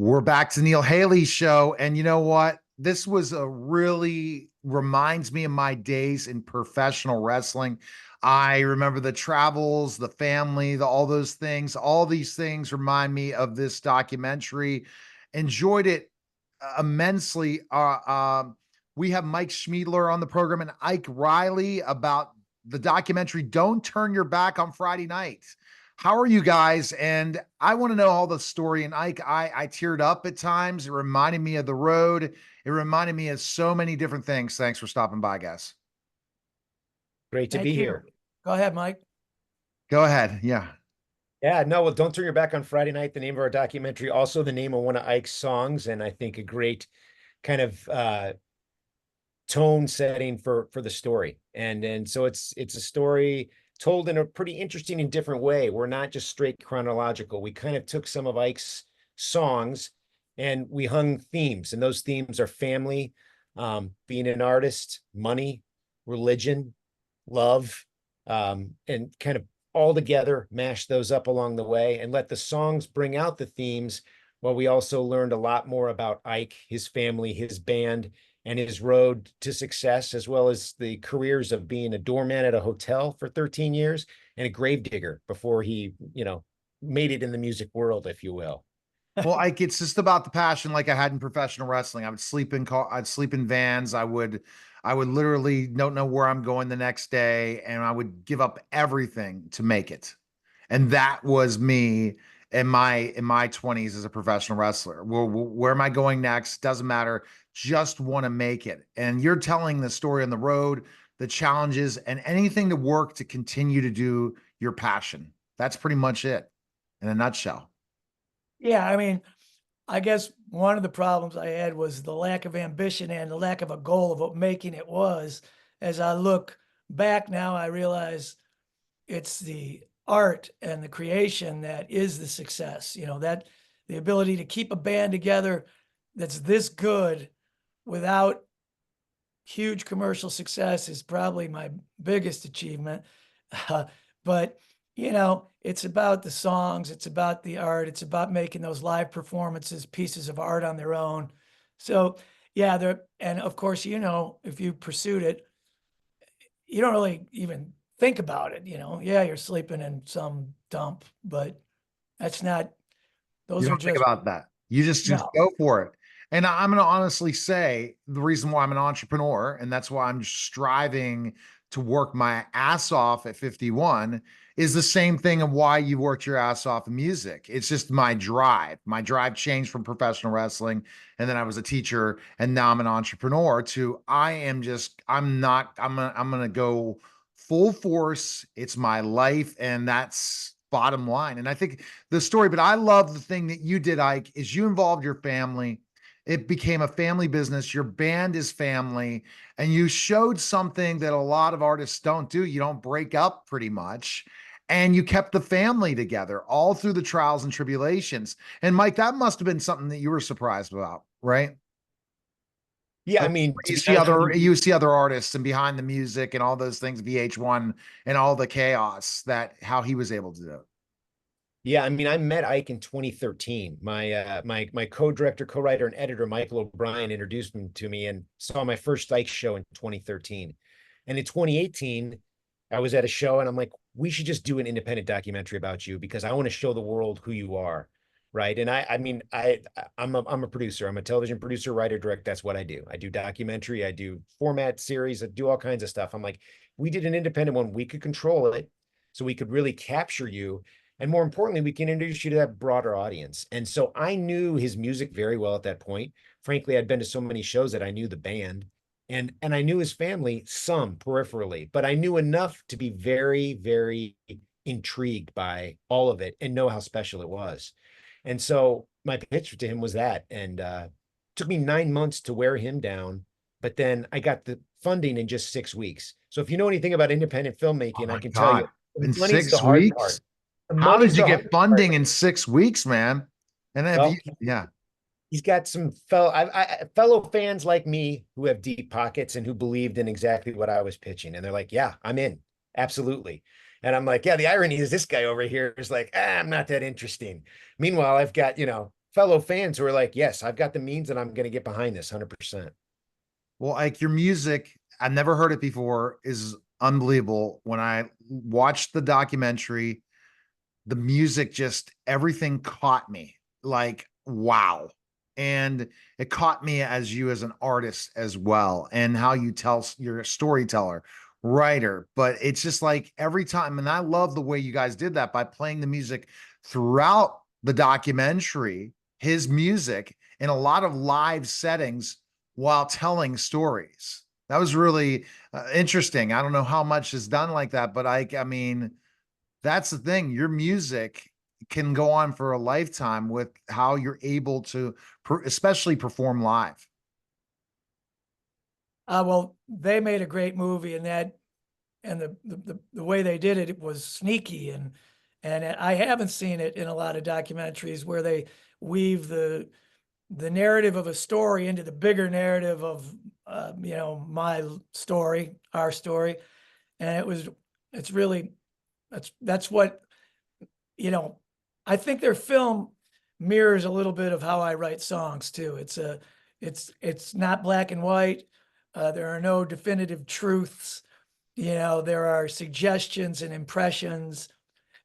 We're back to Neil Haley's show. And you know what? This was a really reminds me of my days in professional wrestling. I remember the travels, the family, all those things. All these things remind me of this documentary. Enjoyed it immensely. We have Mike Schmiedeler on the program and Ike Reilly about the documentary Don't Turn Your Back on Friday Night. How are you guys? And I want to know all the story. And I teared up at times. It reminded me of the road. It reminded me of so many different things. Thanks for stopping by, guys. Great to Thank be you. here. Go ahead, Mike. Go ahead. Yeah. Yeah, no, well, Don't Turn Your Back on Friday Night, the name of our documentary, also the name of one of Ike's songs, and I think a great kind of tone setting for the story. And so it's a story told in a pretty interesting and different way. We're not just straight chronological. We kind of took some of Ike's songs and we hung themes, and those themes are family, being an artist, money, religion, love, and kind of all together, mash those up along the way and let the songs bring out the themes. While we also learned a lot more about Ike, his family, his band, and his road to success, as well as the careers of being a doorman at a hotel for 13 years and a gravedigger before he, made it in the music world, if you will. Well, Ike, it's just about the passion like I had in professional wrestling. I'd sleep in vans. I would literally don't know where I'm going the next day, and I would give up everything to make it. And that was me in my 20s as a professional wrestler. Where am I going next? Doesn't matter. Just want to make it. And you're telling the story on the road, the challenges, and anything to work to continue to do your passion. That's pretty much it in a nutshell. Yeah, I mean, I guess one of the problems I had was the lack of ambition and the lack of a goal of what making it was. As I look back now, I realize it's the art and the creation that is the success. That the ability to keep a band together that's this good without huge commercial success is probably my biggest achievement. But it's about the songs, it's about the art, it's about making those live performances pieces of art on their own. So yeah, and of course, if you pursued it, you don't really even think about it. Yeah, you're sleeping in some dump, but that's not, You those are don't think just, about that. You just no. go for it. And I'm going to honestly say the reason why I'm an entrepreneur, and that's why I'm striving to work my ass off at 51, is the same thing of why you worked your ass off in music. It's just my drive. My drive changed from professional wrestling, and then I was a teacher, and now I'm an entrepreneur. I'm going to go full force. It's my life, and that's bottom line. And I think the story, but I love the thing that you did, Ike, is you involved your family. It became a family business. Your band is family, and you showed something that a lot of artists don't do. You don't break up pretty much. And you kept the family together all through the trials and tribulations. And Mike, that must have been something that you were surprised about, right? Yeah, I Like, mean, to you be see honest with other you, you see other artists and behind the music and all those things, VH1 and all the chaos that how he was able to do it. yeah, I mean, I met Ike in 2013. My co-director, co-writer, and editor, Michael O'Brien, introduced him to me and saw my first Ike show in 2013. And in 2018, I was at a show and I'm like, we should just do an independent documentary about you because I want to show the world who you are. Right. And I mean, I'm a producer. I'm a television producer, writer, director. That's what I do. I do documentary, I do format series, I do all kinds of stuff. I'm like, we did an independent one, we could control it so we could really capture you. And more importantly, we can introduce you to that broader audience. And so I knew his music very well at that point. Frankly, I'd been to so many shows that I knew the band and I knew his family some peripherally, but I knew enough to be very, very intrigued by all of it and know how special it was. And so my pitch to him was that, and took me 9 months to wear him down, but then I got the funding in just 6 weeks. So if you know anything about independent Oh filmmaking, I my can tell you, God. In money's the six hard weeks? part. The How money's did you the get hard part. funding in 6 weeks, man? And then Well, yeah. he's got some fellow fans like me who have deep pockets and who believed in exactly what I was pitching. And they're like, yeah, I'm in. Absolutely. And I'm like, yeah, the irony is this guy over here is like, I'm not that interesting. Meanwhile, I've got, fellow fans who are like, yes, I've got the means and I'm going to get behind this 100%. Well, like your music, I've never heard it before, is unbelievable. When I watched the documentary, the music just everything caught me. Like, wow. And it caught me as you as an artist as well, and how you tell you're a storyteller, writer. But it's just like every time, and I love the way you guys did that by playing the music throughout the documentary, his music in a lot of live settings while telling stories. That was really interesting. I don't know how much is done like that, but I mean, that's the thing. Your music can go on for a lifetime with how you're able to, especially perform live. Well, they made a great movie, and that, and the way they did it, it was sneaky, and I haven't seen it in a lot of documentaries where they weave the narrative of a story into the bigger narrative of, you know, my story, our story. And it's really, that's what, you know, I think their film mirrors a little bit of how I write songs too. It's not black and white. There are no definitive truths. You know, there are suggestions and impressions.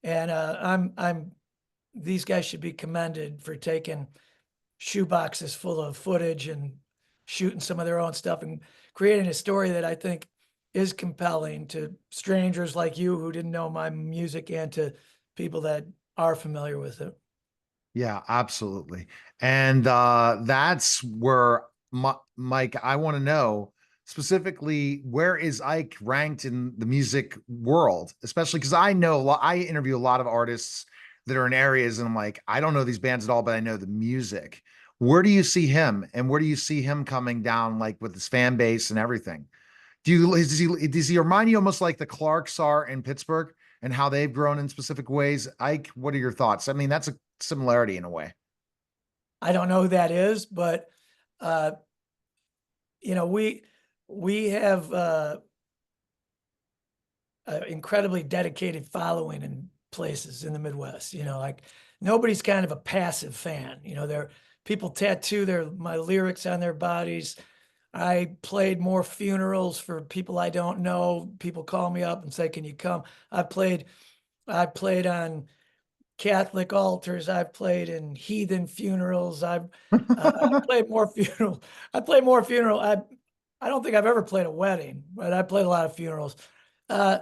And these guys should be commended for taking shoeboxes full of footage and shooting some of their own stuff and creating a story that I think is compelling to strangers like you who didn't know my music, and to people that are familiar with it. Yeah, absolutely. And that's where, Mike, I want to know specifically, where is Ike ranked in the music world, especially because I know I interview a lot of artists that are in areas, and I'm like, I don't know these bands at all, but I know the music. Where do you see him, and where do you see him coming down, like with his fan base and everything? Does he remind you almost like the Clarks are in Pittsburgh and how they've grown in specific ways? Ike, what are your thoughts? I mean, that's a similarity in a way. I don't know who that is, but uh, you know, we have an incredibly dedicated following in places in the Midwest. You know, like nobody's kind of a passive fan. You know, there people tattoo my lyrics on their bodies. I played more funerals for people I don't know. People call me up and say, "Can you come?" I played on Catholic altars. I've played in heathen funerals. I played more funeral. I played more funeral. I don't think I've ever played a wedding, but I played a lot of funerals. Uh,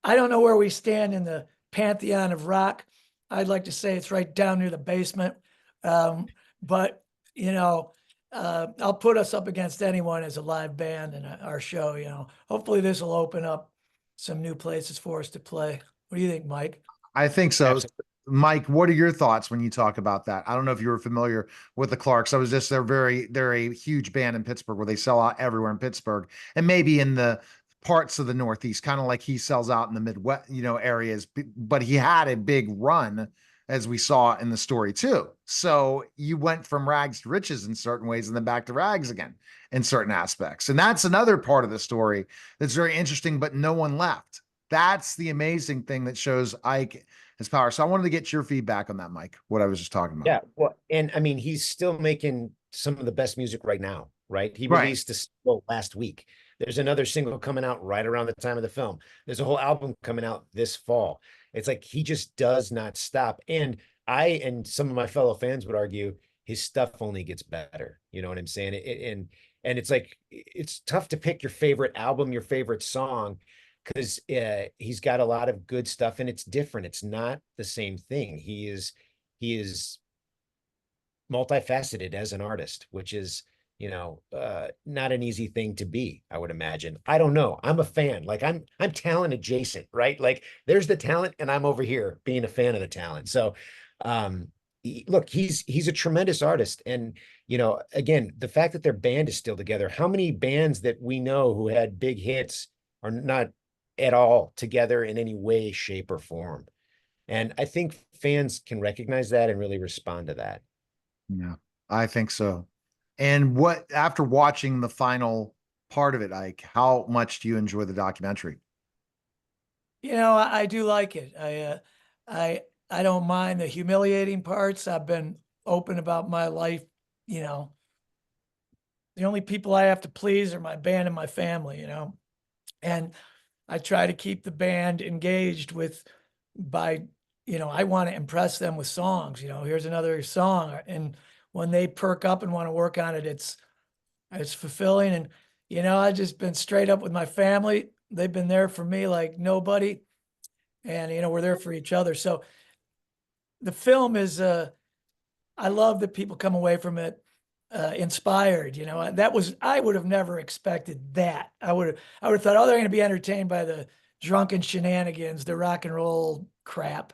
I don't know where we stand in the pantheon of rock. I'd like to say it's right down near the basement. But you know, I'll put us up against anyone as a live band and our show. You know, hopefully this will open up some new places for us to play. What do you think, Mike? I think so. Absolutely. Mike, what are your thoughts when you talk about that? I don't know if you were familiar with the Clarks. I was just they're a huge band in Pittsburgh where they sell out everywhere in Pittsburgh and maybe in the parts of the Northeast, kind of like he sells out in the Midwest, areas. But he had a big run, as we saw in the story too. So you went from rags to riches in certain ways and then back to rags again in certain aspects. And that's another part of the story that's very interesting, but no one left. That's the amazing thing that shows Ike his power. So I wanted to get your feedback on that, Mike, what I was just talking about. Yeah. Well, and I mean, he's still making some of the best music right now, right? He Right. released a single last week. There's another single coming out right around the time of the film. There's a whole album coming out this fall. It's like he just does not stop. And I and some of my fellow fans would argue his stuff only gets better. You know what I'm saying? And it's like it's tough to pick your favorite album, your favorite song, because he's got a lot of good stuff and it's different. It's not the same thing. He is multifaceted as an artist, which is, not an easy thing to be, I would imagine. I don't know. I'm a fan. Like I'm talent adjacent, right? Like there's the talent and I'm over here being a fan of the talent. So look, he's a tremendous artist. And, again, the fact that their band is still together, how many bands that we know who had big hits are not at all together in any way, shape, or form? And I think fans can recognize that and really respond to that. Yeah, I think so. And what, after watching the final part of it, Ike, how much do you enjoy the documentary? You know, I do like it. I don't mind the humiliating parts. I've been open about my life. You know, the only people I have to please are my band and my family, you know, and I try to keep the band engaged with by, you know, I want to impress them with songs, you know, here's another song. And when they perk up and want to work on it, it's fulfilling. And, you know, I've just been straight up with my family. They've been there for me like nobody. And, you know, we're there for each other. So the film is, I love that people come away from it inspired. You know, I would have never expected that. I would have thought, oh, they're going to be entertained by the drunken shenanigans, the rock and roll crap.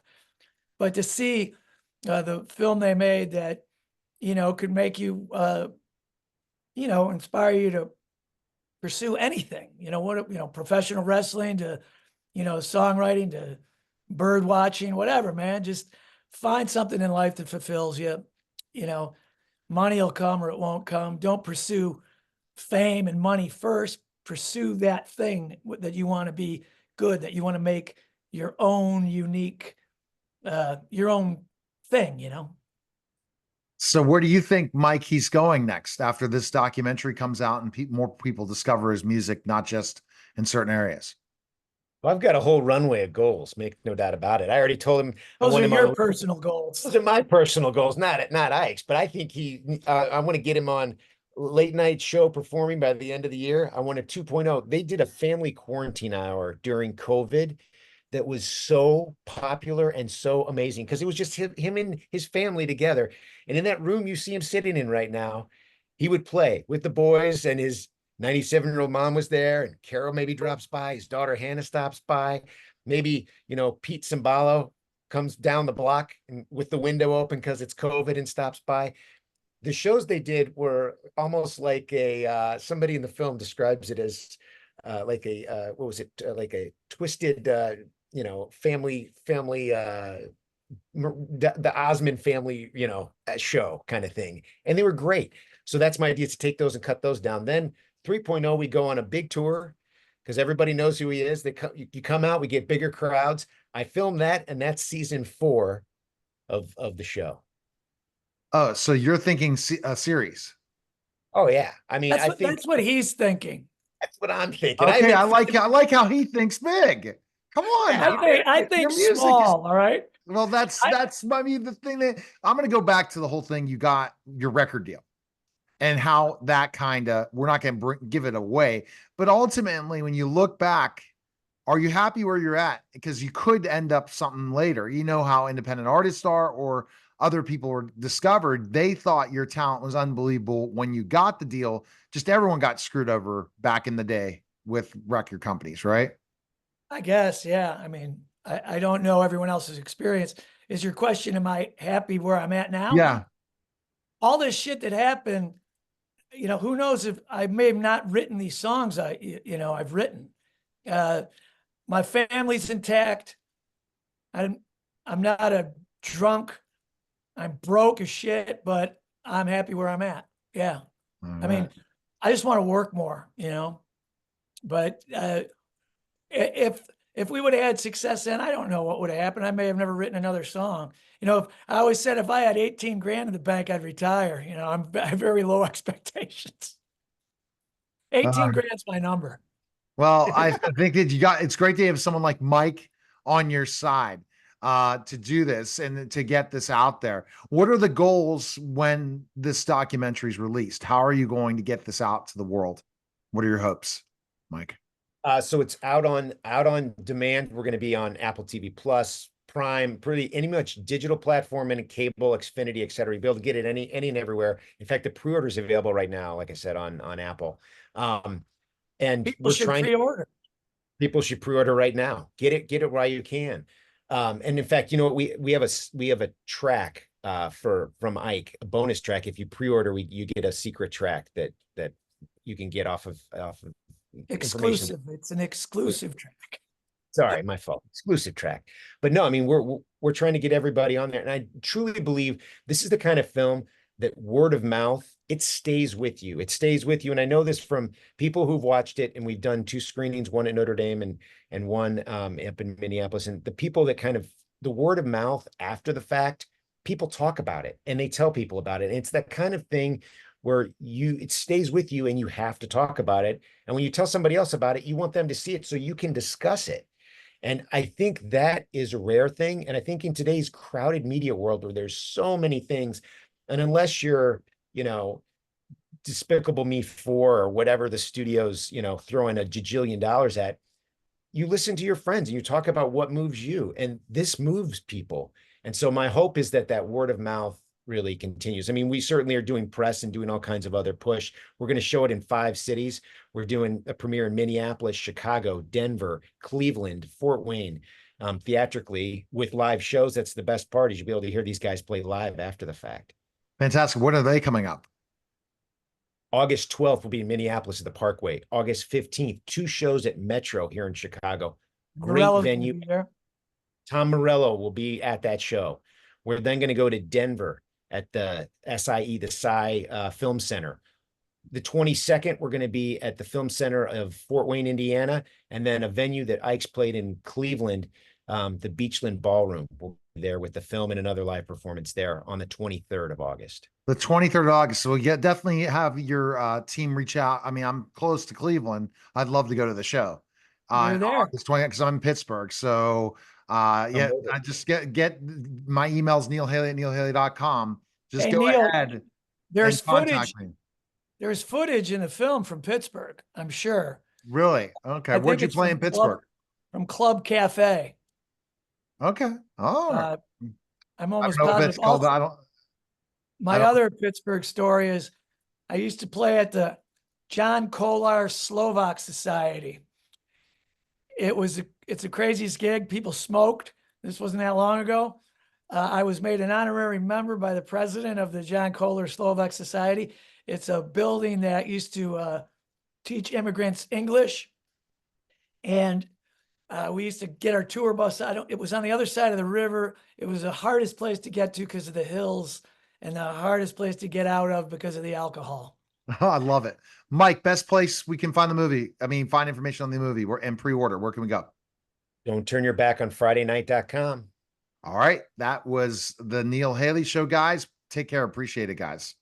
But to see the film they made that, you know, could make you, you know, inspire you to pursue anything, you know, professional wrestling to, you know, songwriting to bird watching, whatever, man, just find something in life that fulfills you. You know, money will come or it won't come. Don't pursue fame and money first. Pursue that thing that you want to be good, that you want to make your own unique, your own thing, you know? So where do you think, Mike, he's going next after this documentary comes out and more people discover his music, not just in certain areas? Well, I've got a whole runway of goals, make no doubt about it. I already told him I Those want are him your on. personal goals. Those are my personal goals, not Ike's. But I think I want to get him on late night show performing by the end of the year. I want a 2.0. They did a family quarantine hour during COVID that was so popular and so amazing because it was just him and his family together. And in that room you see him sitting in right now, he would play with the boys, and his 97-year-old mom was there, and Carol maybe drops by, his daughter Hannah stops by, maybe, you know, Pete Cimbalo comes down the block and with the window open because it's COVID and stops by. The shows they did were almost like somebody in the film describes it as like a what was it, like a twisted you know, family the Osmond family, you know, show kind of thing. And they were great. So that's my idea, to take those and cut those down. Then 3.0, we go on a big tour because everybody knows who he is. You come out, we get bigger crowds. I filmed that, and that's season 4 of the show. Oh, so you're thinking a series? Oh yeah, I mean, I think That's what he's thinking. that's what I'm thinking. Okay, I like how he thinks big. Come on, Yeah, I think your music small. is All right. well. I mean, the thing that I'm going to go back to the whole thing. You got your record deal, and how that kind of, we're not going to give it away, but ultimately, when you look back, are you happy where you're at? Because you could end up something later. You know how independent artists are, or other people were discovered. They thought your talent was unbelievable when you got the deal. Just everyone got screwed over back in the day with record companies, right? I guess, yeah. I mean, I don't know everyone else's experience. Is your question, am I happy where I'm at now? Yeah. All this shit that happened, you know, who knows if I may have not written these songs I've written. My family's intact. I'm not a drunk. I'm broke as shit, but I'm happy where I'm at. Yeah. I mean, I just want to work more, you know, but if we would have had success then, I don't know what would have happened. I may have never written another song. You know, I always said if I had 18 grand in the bank, I'd retire. You know, I have very low expectations. 18 grand's my number. Well, I think that it's great to have someone like Mike on your side to do this and to get this out there. What are the goals when this documentary is released? How are you going to get this out to the world? What are your hopes, Mike? So it's out on demand. We're going to be on Apple TV Plus, Prime, pretty any much digital platform, and cable, Xfinity, et cetera. You'll be able to get it any and everywhere. In fact, the pre-order is available right now, like I said, on Apple. And people should pre-order. People should pre-order right now. Get it while you can. And in fact, you know what, we have a track from Ike, a bonus track. If you pre-order, you get a secret track that you can get off of exclusive. It's an exclusive track. Sorry, my fault. Exclusive track. But no, I mean, we're trying to get everybody on there. And I truly believe this is the kind of film that word of mouth, it stays with you. It stays with you. And I know this from people who've watched it, and we've done 2 screenings, one at Notre Dame and one up in Minneapolis. And the people that kind of, the word of mouth after the fact people talk about it and they tell people about it. And it's that kind of thing where it stays with you and you have to talk about it. And when you tell somebody else about it, you want them to see it so you can discuss it. And I think that is a rare thing. And I think in today's crowded media world where there's so many things, and unless you're, Despicable Me 4 or whatever the studio's, throwing a jajillion dollars at, you listen to your friends and you talk about what moves you, and this moves people. And so my hope is that that word of mouth really continues. I mean, we certainly are doing press and doing all kinds of other push. We're going to show it in 5 cities. We're doing a premiere in Minneapolis, Chicago, Denver, Cleveland, Fort Wayne, theatrically with live shows. That's the best part, is you'll be able to hear these guys play live after the fact. Fantastic. When are they coming up? August 12th will be in Minneapolis at the Parkway. August 15th, 2 shows at Metro here in Chicago. Great Morello's gonna venue. be there. Tom Morello will be at that show. We're then going to go to Denver at the SIE, the Sci Film Center. The 22nd, we're going to be at the Film Center of Fort Wayne, Indiana, and then a venue that Ike's played in Cleveland, the Beachland Ballroom. We'll be there with the film and another live performance there on the 23rd of August. The 23rd of August. So definitely have your team reach out. I mean, I'm close to Cleveland. I'd love to go to the show. You're there. August 20th, because I'm in Pittsburgh. So I just get my emails, neilhaley@neilhaley.com. Just Hey, go Neil, ahead. there's and contact footage. me. There's footage in the film from Pittsburgh, I'm sure. Really? Okay. I Where'd think you it's play in Pittsburgh? From Club Cafe. Okay. Oh, I'm I almost don't know if positive. it's called. Also, my other Pittsburgh story is I used to play at the John Kolar Slovak Society. It's the craziest gig. People smoked. This wasn't that long ago. I was made an honorary member by the president of the John Kolar Slovak Society. It's a building that used to teach immigrants English. And we used to get our tour bus. It was on the other side of the river. It was the hardest place to get to because of the hills, and the hardest place to get out of because of the alcohol. I love it. Mike, best place we can find the movie. I mean, find information on the movie and pre-order. Where can we go? Don't turn your back on FridayNight.com. All right. That was the Neil Haley Show, guys. Take care. Appreciate it, guys.